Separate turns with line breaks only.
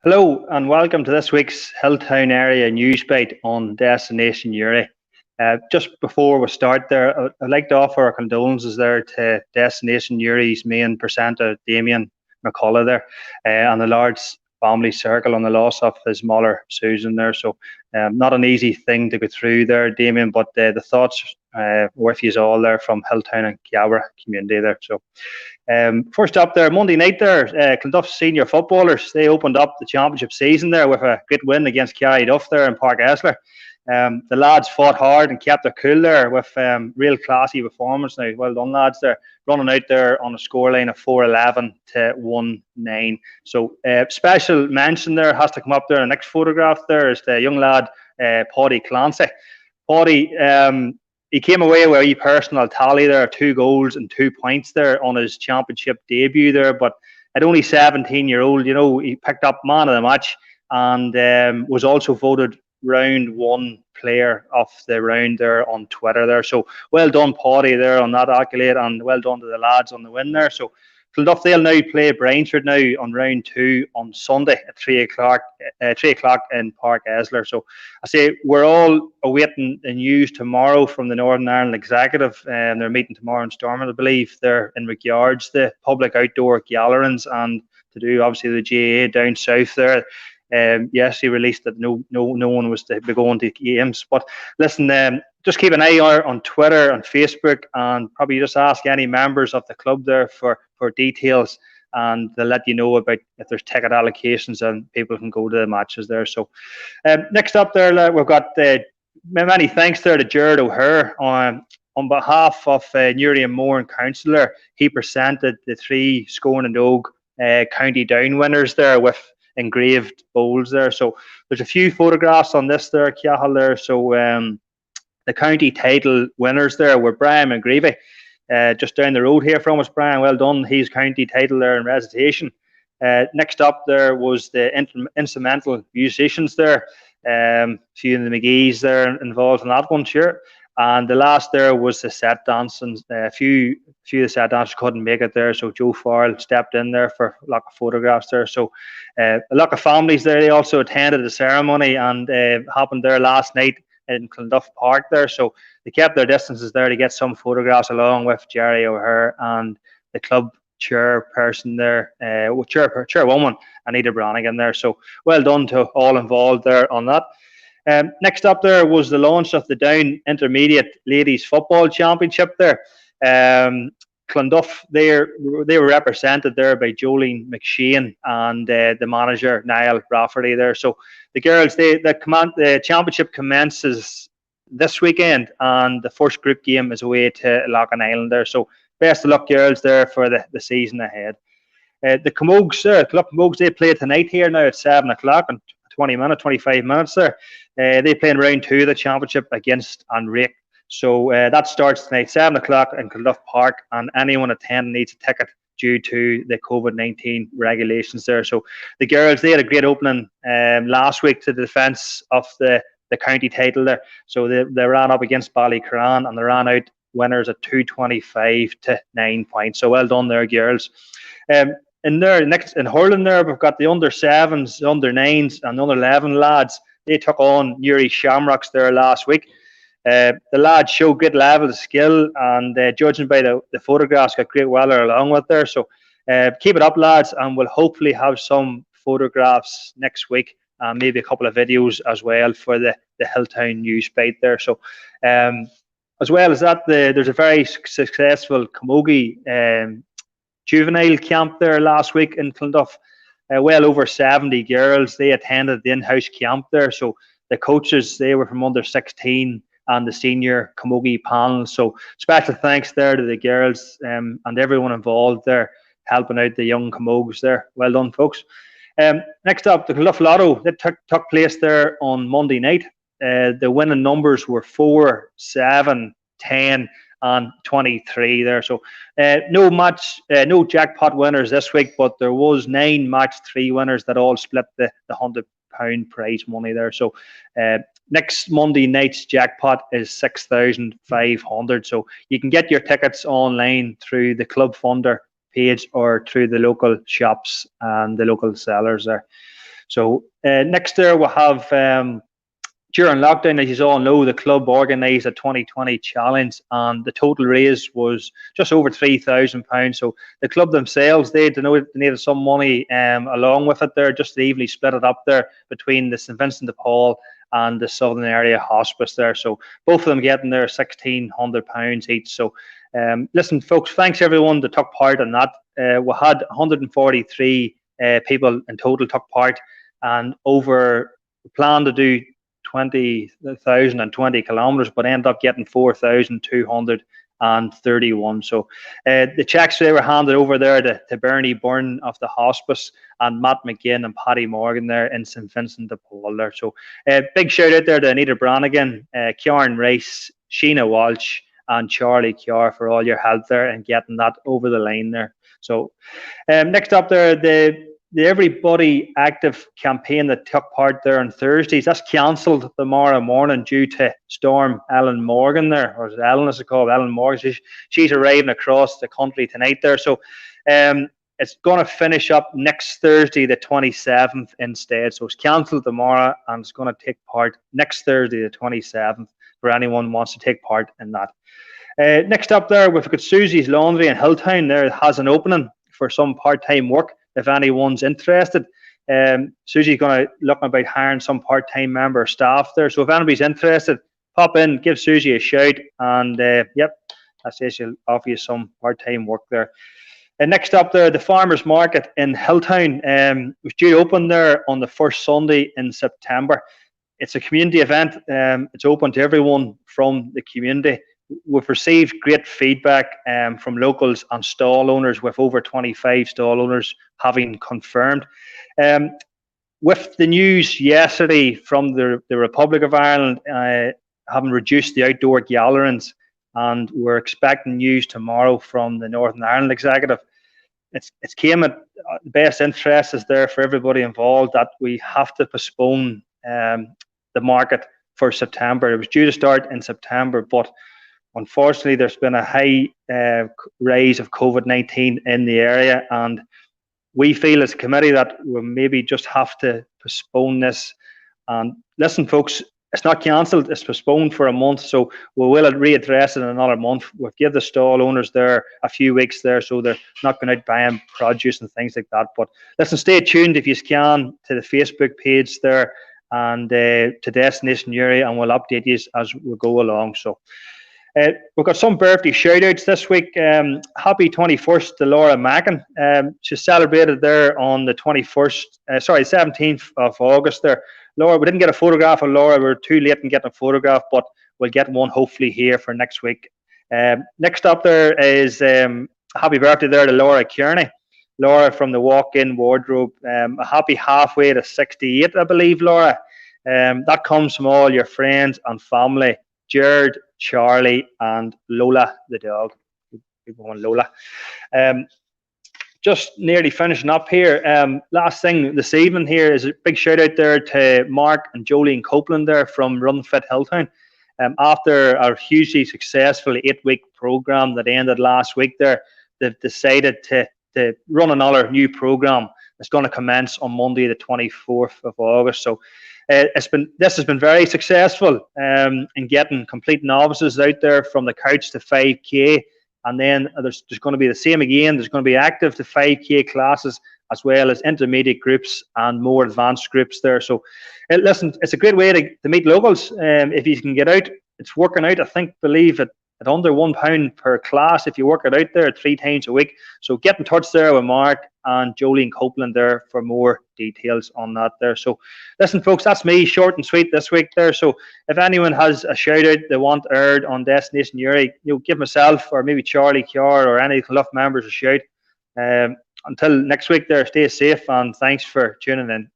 Hello and welcome to this week's Hilltown area news bite on Destination Uri. Just before we start there, I'd like to offer our condolences there to Destination Uri's main presenter, Damien McCullough there, and the large family circle on the loss of his mother, Susan there. So not an easy thing to go through there, Damien, but the thoughts with you all there from Hilltown and Cabra community there. So first up there, Monday night there, Clonduff senior footballers, they opened up the championship season there with a great win against Carryduff there in Park Esler. The lads fought hard and kept their cool there with real classy performance now. Well done, lads, there, running out there on a scoreline of 4-11 to 1-9. So special mention there has to come up there. The next photograph there is the young lad, Paddy Clancy. Paddy, he came away with a personal tally there, 2 goals and 2 points there on his championship debut there. But at only 17-year-old, you know, he picked up man of the match and was also voted round 1 player of the round there on Twitter there. So well done, Paddy, there on that accolade, and well done to the lads on the win there. So Clonduff, they'll now play Brainsford now on round 2 on Sunday at 3 o'clock in Park Esler. So I say we're all awaiting the news tomorrow from the Northern Ireland Executive, and they're meeting tomorrow in Stormont, I believe, there in regards the public outdoor gatherings and to do obviously the GAA down south there. Yes, he released that no one was to be going to games. But listen, just keep an eye on Twitter and Facebook, and probably just ask any members of the club there for details, and they'll let you know about if there's ticket allocations and people can go to the matches there. So next up there, we've got many thanks there to Jared O'Hare on behalf of Newry and Moore and Councillor. He presented the 3 Scorn and Oak County Down winners there with engraved bowls there. So there's a few photographs on this there, Cahill there. So the county title winners there were Brian McGreevy, just down the road here from us. Brian, well done. He's county title there in recitation. Next up there was the instrumental musicians there. A few of the McGee's there involved in that one, sure. And the last there was the set dancing. A few of the set dancers couldn't make it there, so Joe Farrell stepped in there for a lot of photographs there. So a lot of families there, they also attended the ceremony, and happened there last night in Clonduff Park there. So they kept their distances there to get some photographs along with Jerry O'Hare and the club chairperson there, chairwoman Anita Brannigan there. So well done to all involved there on that. Next up there was the launch of the Down Intermediate Ladies Football Championship there. Clonduff, they were represented there by Jolene McShane and the manager Niall Rafferty there. So the girls, the championship commences this weekend, and the first group game is away to Loughlin Island there. So best of luck, girls, there for the season ahead. The Camogues, Club Camogues, they play tonight here now at 7 o'clock and 25 minutes there. They play in round 2 of the championship against Anrake. So that starts tonight, 7 o'clock in Clonduff Park, and anyone attending needs a ticket due to the COVID-19 regulations there. So the girls, they had a great opening last week to the defence of the county title there. So they ran up against Ballycran, and they ran out winners at 225 to 9 points. So well done there, girls. In hurling there, we've got the under 7s, under 9s, and under 11 lads. They took on Newry Shamrocks there last week. The lads show great level of skill, and judging by the photographs, got great weather along with there. So keep it up, lads, and we'll hopefully have some photographs next week, and maybe a couple of videos as well for the Hilltown news bite there. So as well as that, there's a very successful camogie juvenile camp there last week in Clonduff. Well over 70 girls, they attended the in-house camp there. So the coaches, they were from under 16 and the senior camogie panel. So special thanks there to the girls and everyone involved there helping out the young camogues there. Well done, folks. Next up, the Clonduff Lotto, that took place there on Monday night. The winning numbers were 4, 7, 10 and 23 there. So no jackpot winners this week, but there was 9 match 3 winners that all split the £100 prize money there. So next Monday night's jackpot is 6,500. So you can get your tickets online through the Club Funder page or through the local shops and the local sellers there. So next there we'll have, during lockdown, as you all know, the club organised a 2020 challenge, and the total raise was just over £3,000. So the club themselves, they donated some money along with it there, just to evenly split it up there between the St Vincent de Paul and the Southern Area Hospice there. So both of them getting their £1,600 each. So listen, folks, thanks everyone that took part in that. We had 143 people in total took part, and over plan to do 20,020 kilometres, but ended up getting 4,231. So the checks, they were handed over there to Bernie Byrne of the hospice and Matt McGinn and Paddy Morgan there in St Vincent de Paul there. So big shout out there to Anita Brannigan, Kieran Rice, Sheena Walsh and Charlie Kiar for all your help there and getting that over the line there. So next up there, the Everybody Active campaign that took part there on Thursdays, that's cancelled tomorrow morning due to Storm Ellen Morgan there, or Ellen as it's called, Ellen Morgan. She's arriving across the country tonight there. So it's going to finish up next Thursday, the 27th instead. So it's cancelled tomorrow and it's going to take part next Thursday, the 27th, for anyone who wants to take part in that. Next up there, we've got Susie's Laundry in Hilltown there. It has an opening for some part-time work if anyone's interested. Susie's going to look about hiring some part-time member staff there. So if anybody's interested, pop in, give Susie a shout, and yep, I say she'll offer you some part-time work there. And next up there, the Farmers Market in Hilltown was due to open there on the first Sunday in September. It's a community event. It's open to everyone from the community. We've received great feedback from locals and stall owners, with over 25 stall owners having confirmed. With the news yesterday from the Republic of Ireland having reduced the outdoor gatherings, and we're expecting news tomorrow from the Northern Ireland Executive, it's came at the best interest is there for everybody involved that we have to postpone the market for September. It was due to start in September, but unfortunately, there's been a high rise of COVID-19 in the area, and we feel as a committee that we maybe just have to postpone this. And listen, folks, it's not cancelled, it's postponed for a month, so we will readdress it in another month. We'll give the stall owners there a few weeks there, so they're not going out buying produce and things like that. But listen, stay tuned if you can to the Facebook page there and to Destination Uri, and we'll update you as we go along. So we've got some birthday shout-outs this week. Happy 21st to Laura Mackin. She celebrated there on the 17th of August there. Laura, we didn't get a photograph of Laura. We were too late in getting a photograph, but we'll get one hopefully here for next week. Next up there is happy birthday there to Laura Kearney. Laura from the Walk-In Wardrobe. A happy halfway to 68, I believe, Laura. That comes from all your friends and family. Jared, Charlie and Lola the dog. Keep going, Lola. Just nearly finishing up here. Last thing this evening here is a big shout out there to Mark and Jolene Copeland there from Run Fit Hilltown. After our hugely successful 8-week program that ended last week there, they've decided to run another new program. It's going to commence on Monday the 24th of August. So this has been very successful in getting complete novices out there from the couch to 5K, and then there's going to be the same again. There's going to be active to 5K classes, as well as intermediate groups and more advanced groups there. So listen, it's a great way to meet locals. If you can get out, it's working out, believe it, at under £1 per class if you work it out there 3 times a week. So get in touch there with Mark and Jolene Copeland there for more details on that there. So listen, folks, that's me, short and sweet this week there. So if anyone has a shout out they want aired on Destination Uri, give myself or maybe Charlie Kiar or any club members a shout. Until next week there, stay safe and thanks for tuning in.